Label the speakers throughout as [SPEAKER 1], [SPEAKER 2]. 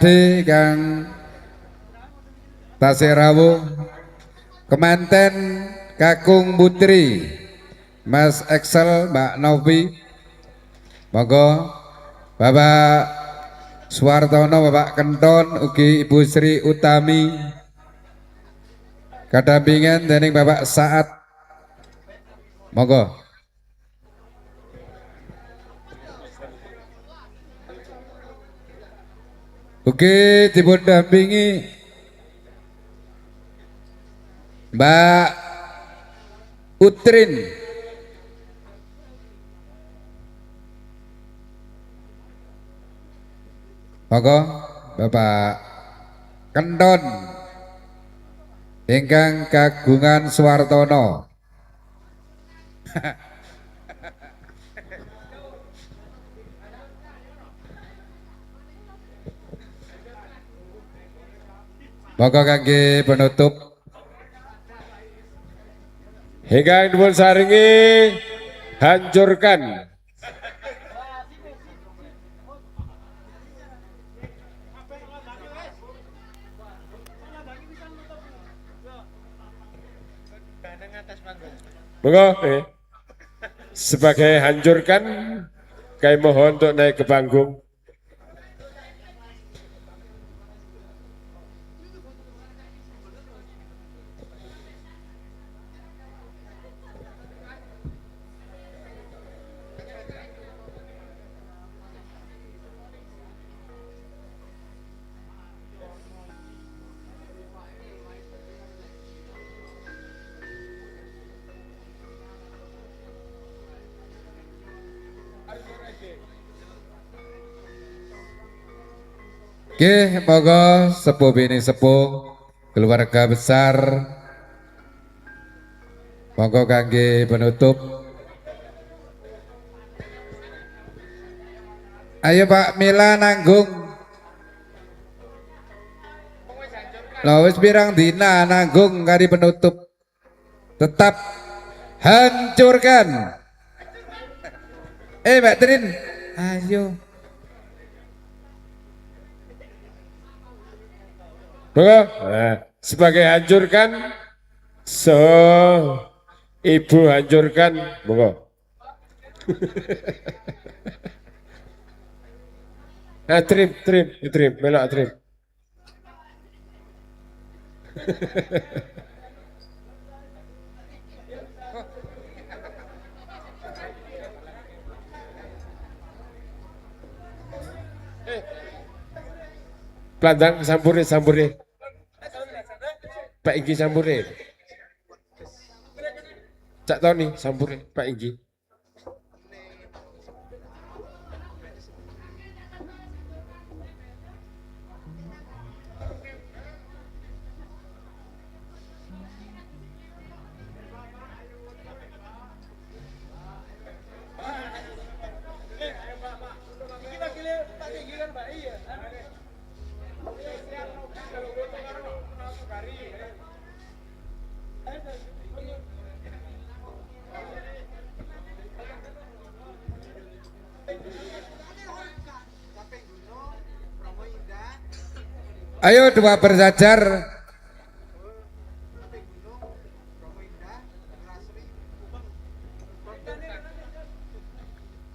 [SPEAKER 1] Pakde Kang Tasih Rawuh, kemanten Kakung Putri, Mas Excel, Mbak Novi, monggo Bapak Suwartono, Bapak Kenton, ugi Ibu Sri Utami, kadampingan dening Bapak Saat, monggo. Ugi dipun dampingi Mbak Utrin, monggo Bapak Kenton ingkang kagungan Suwartono. Monggo kangge penutup
[SPEAKER 2] Hingga dipun saringi hancurkan. Monggo sebagai hancurkan, kami mohon untuk naik ke panggung.
[SPEAKER 1] Oke, monggo sepuh bini sepuh keluarga besar, monggo kangge penutup. Ayo Pak Mila nanggung. Lho wis pirang dina nanggung kari penutup. Tetap hancurkan. Mbak Trin, ayo.
[SPEAKER 2] Monggo sebagai hancurkan, so ibu hancurkan, monggo. Nah, trim, melok trim. Pelandang sampurnya. Pak Inggi sampurnya. Cak Tony sampurnya Pak Inggi.
[SPEAKER 1] Ayo dua berjajar.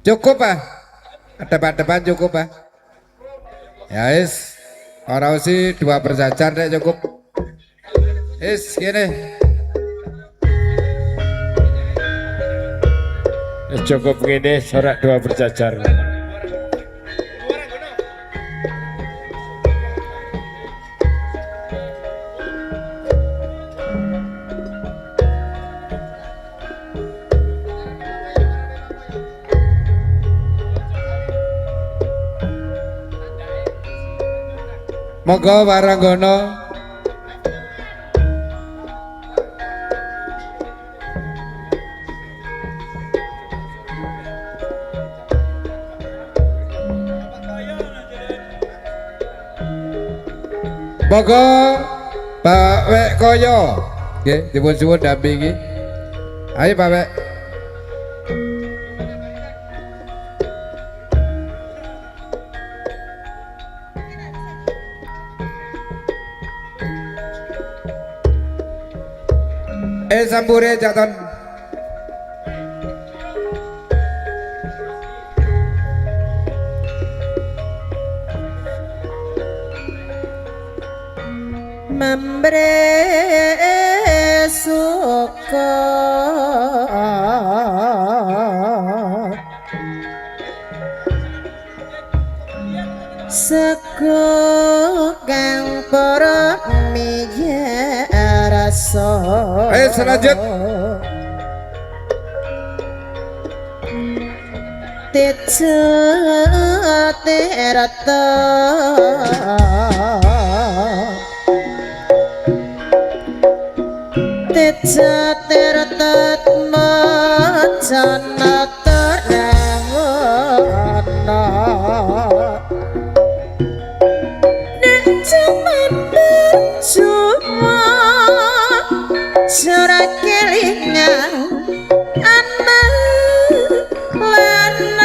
[SPEAKER 1] Cukup Pak. Depan cukup Pak. Ya is. Orang sih dua berjajar deh cukup. Is gini.
[SPEAKER 2] Cukup gini sorak dua berjajar.
[SPEAKER 1] Monggo waranggono. Monggo Pak Wek Koyo. Nggih, dipun suwun dampingi. Ayo Pak Wek. Sampure Jaton.
[SPEAKER 3] Membre suka sego kang para miya rasa
[SPEAKER 1] Selanjut
[SPEAKER 3] teca terata teca terata macana terangana nek jaman berjumpa surat kelingan anak lanang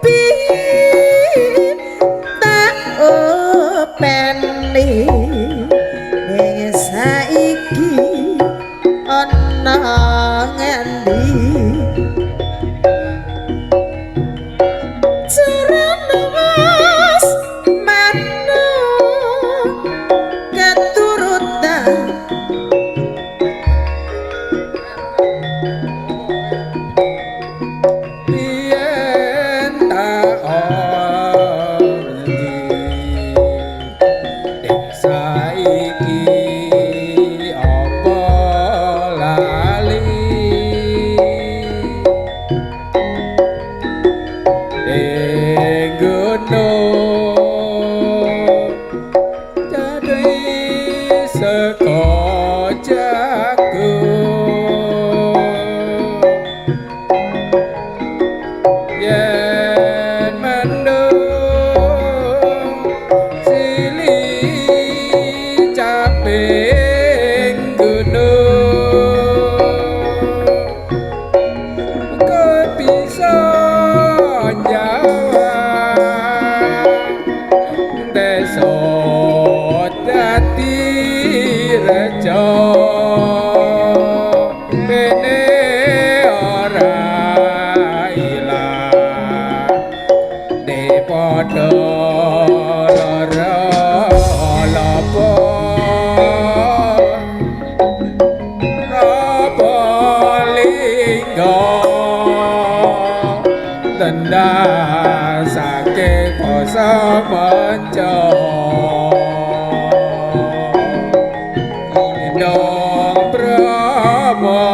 [SPEAKER 3] pita openi ning saiki ana ngendi carane wis manut keturutan
[SPEAKER 1] yen tak ordi saiki apa lali gunung jadi seko jagung yen mendung silih caping gunung kau bisa jawab desa dadi rejo bene ora ilang de padha lara lapo rapa lingga tendasake basa manca Indong Brahma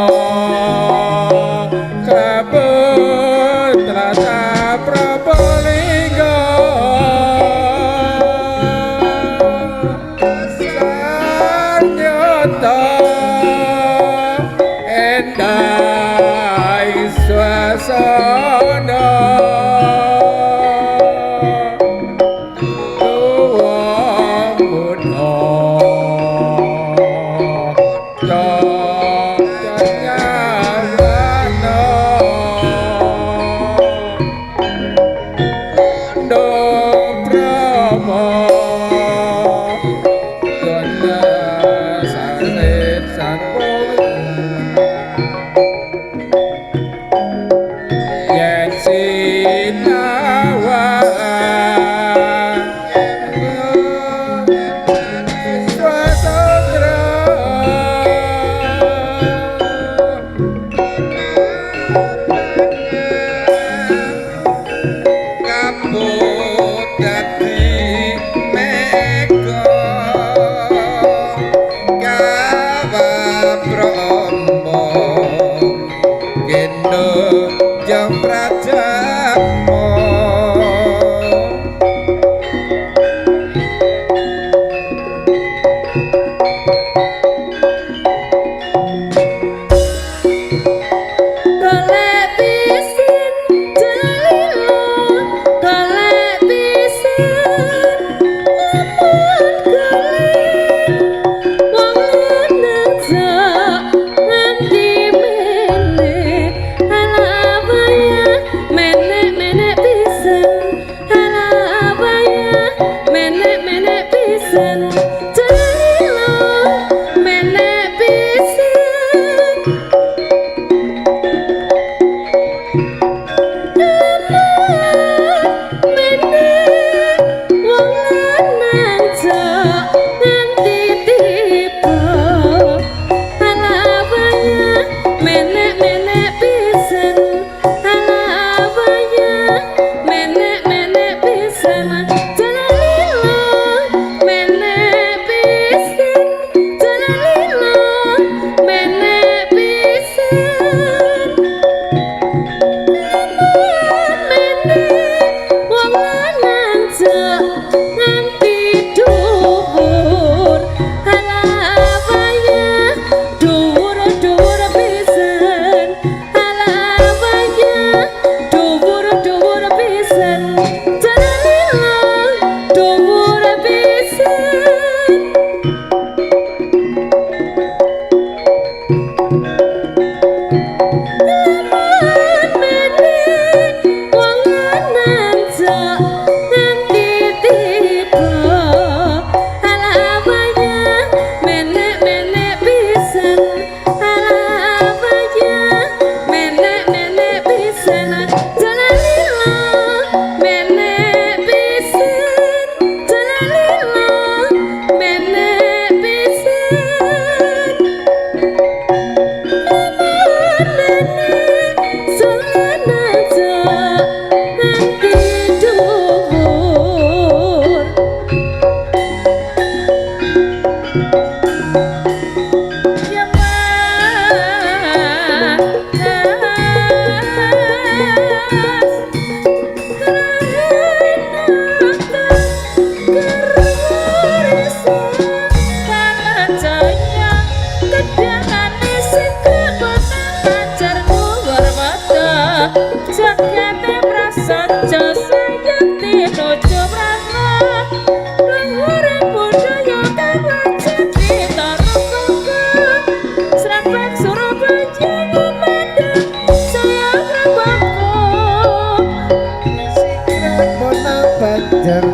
[SPEAKER 1] Kaputrata Prabhalingga Sanyata Endai Swasana Tuwa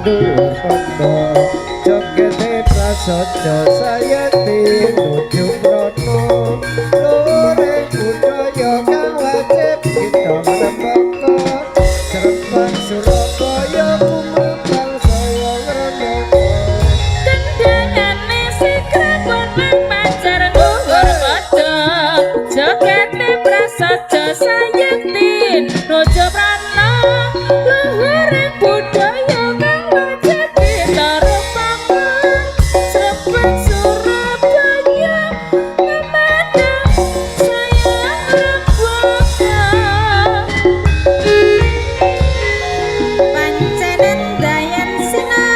[SPEAKER 2] dhuwur kondo jogete prasaja sayati nuju prono lore budaya kang wajib kita rembaka Serempak Surabaya kumembang saya ngrembaka
[SPEAKER 4] Kendangane sikrapun pancar dhuwur kodo jogete prasaja sayekti raja prana luhuring budaya kang wajib kita rembaka Serempak Surabaya memandang saya ngrembaka
[SPEAKER 3] pancenen dayan sinawang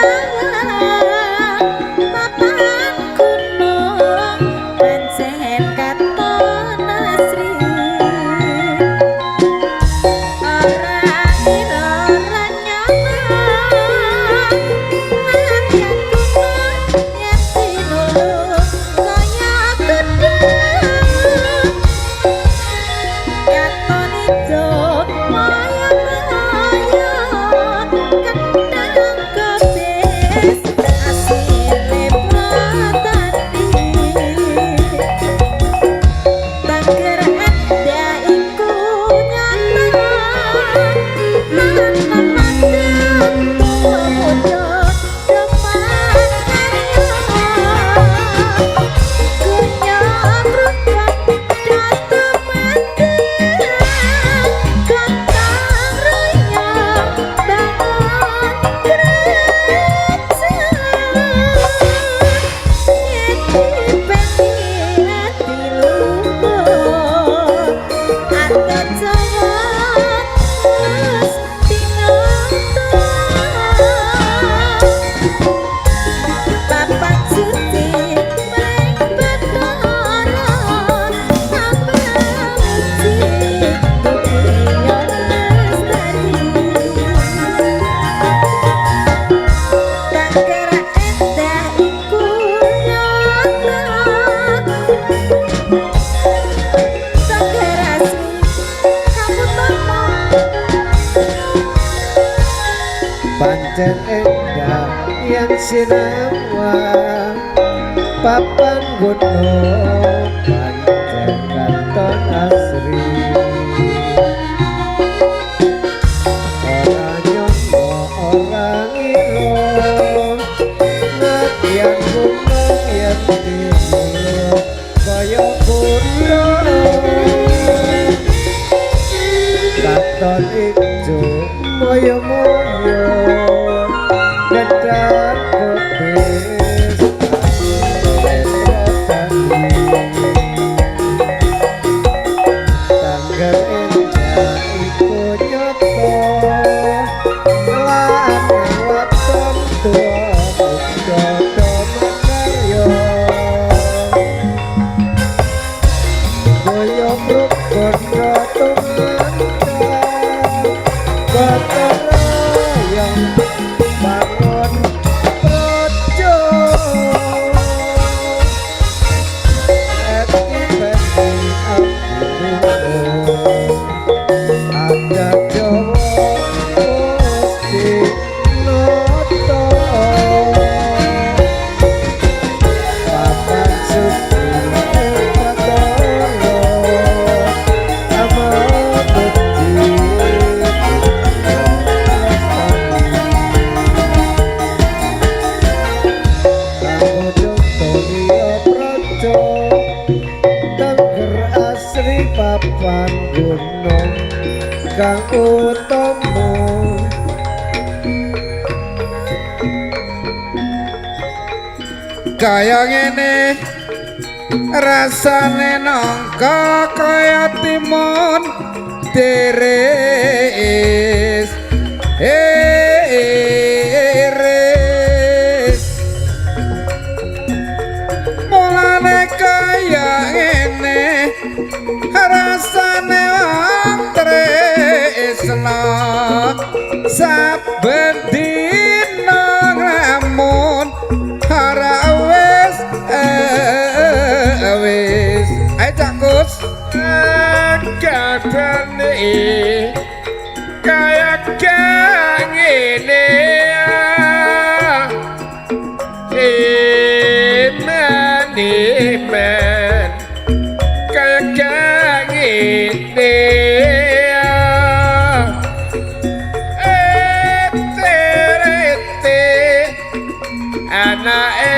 [SPEAKER 3] papan gunung pancen katon asri ora ngira ora nyawang nganyan gunung yen sinulung kaya gedung katon ijo maya-maya kendang kebes asile protati Tangger anda iku nyata lan memandang pemuda depan Kunya berubah datu mandang Gantang royong bangun gereja Nyeti pengi hati lumpuh Anda jawab mesti Papat suci merengket lorong Tambah muci dunia lestari Tangger endah iku nyata Tangger asli kamu tomo
[SPEAKER 2] pancen endah yang sinawang papan gunung pancen katon asri ora nyangka ora ngira ngatian gunung yen dinulung kaya gunung katon ijo moyo-moyo gedang kebes tanggal endah iku nyoto lan waton tua muda makarya Boyo rukun tumandang gotong royong bangun projo eti penting ada Jawa mesti noto papan suci patolo ama bukti kanggo Jotorio Praja Tangger asri papan gunung kang utama
[SPEAKER 1] kaya ngene rasane nangka kaya timun tiris iris mulane kaya ngene rasane wong tresna saben dina nglamun hara wis ayo Cak Kus
[SPEAKER 2] kadane kaya ngene anake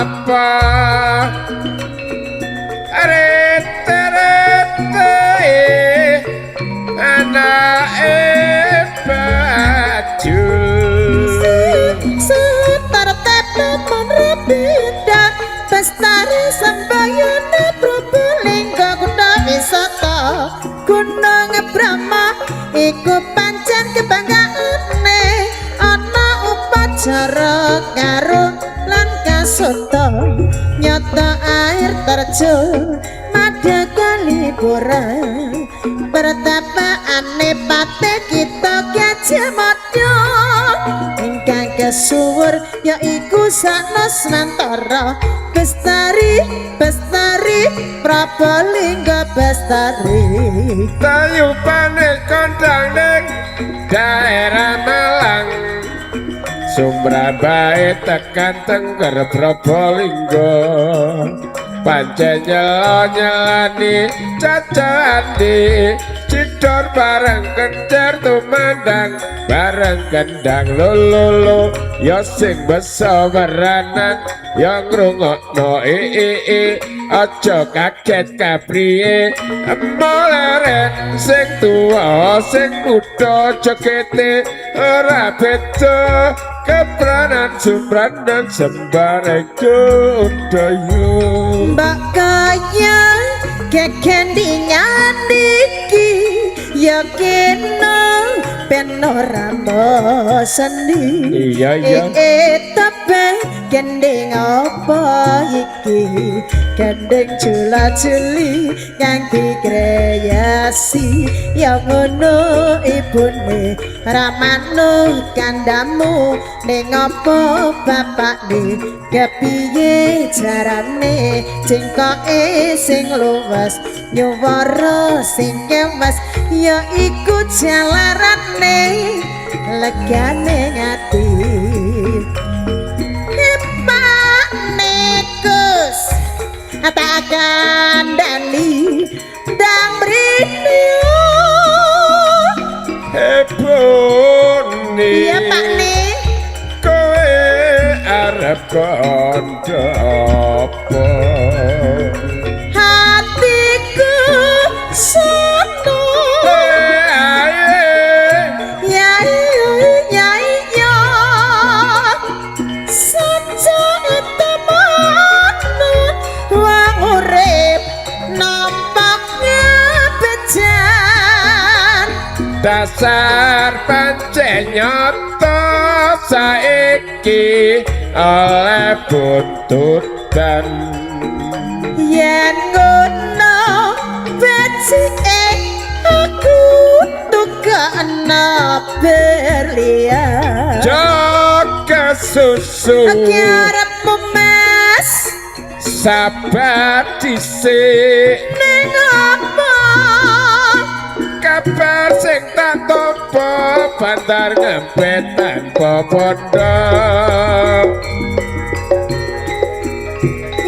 [SPEAKER 2] apa rete-rete anake baju
[SPEAKER 3] Sutartepe menrepindah Bestari sembayana Probolinggo Kuda wisata Gunung Brahma Iku pancen kebanggaane Ana upacara karo lan kasota Nyata air terjun Mada kaliburan Pertapaane pate kita Gajah Mada Ingkang kesuwur yaiku sanes Nantara Bestari Probolinggo Bestari
[SPEAKER 2] tayupane kondang ning daerah Malang Sumrabae tekan Tengger Probolinggo pancen nyelani cacandi cidor bareng kencer tumandang bareng gendang lolo ya sing basa weranan ya ngrungokno aja kaget kapriye emoleren sing tuwa sing muda jogete ora beda kepranan sumranan sembare kudayu
[SPEAKER 3] Mbak Kaya kekendi nyandiki yakino penorama sendi
[SPEAKER 2] iya
[SPEAKER 3] tapi gending apa iki gending jula-juli yang dikreasi yang ngono ibune ramano kandamu ning apa bapakne kepiye jarane cengkoke sing luwes nyuwara sing kemas ya iku jalarane legane ati Gus tak kandhani ndang mrene
[SPEAKER 2] hebone
[SPEAKER 3] iya Pak Ne
[SPEAKER 2] kowe arep kandha apa
[SPEAKER 3] hatiku sono ya saja temen wong urip nampaknya bejan
[SPEAKER 2] dasar pancen nyata saiki oleh buntutan
[SPEAKER 3] yen ngono becike aku tukana berlian
[SPEAKER 2] jaga susu
[SPEAKER 3] arepmu Mas
[SPEAKER 2] sabar dhisik
[SPEAKER 3] ning apa
[SPEAKER 2] kabar sing tak tampa bantar ngempet tanpa pondok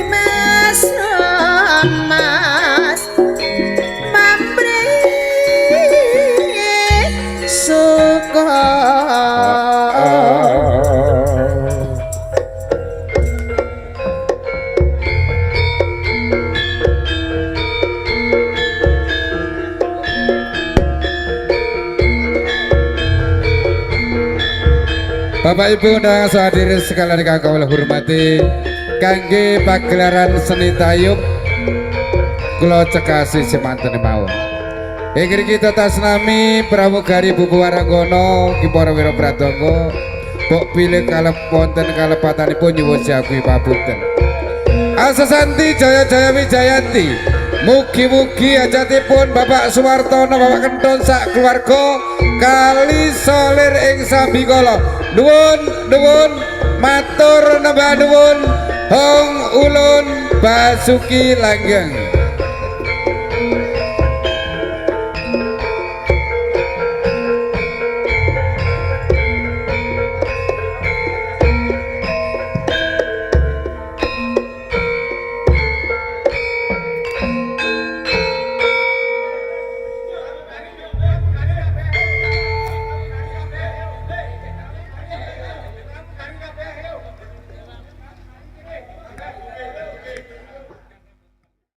[SPEAKER 3] Mas Mas Mambre suka
[SPEAKER 1] Bapak Ibu dan hadirin sekalian kang kawula hormati kangge pagelaran seni tayub kula cekasi semanten mawon. Ingkang kita tasnami pramugari Bubu Waranggono Ki Para Wira Pratangga mbok pilih kalep wonten kalepatanipun nyuwun jawi papunten. Asasanti Jaya-Jaya Wijayanti mugi-mugi hajatipun Bapak Suwartono Bapak Kenton sak keluarga kali solir ing sambikala nuwun matur nembah nuwun hong ulun basuki langgeng.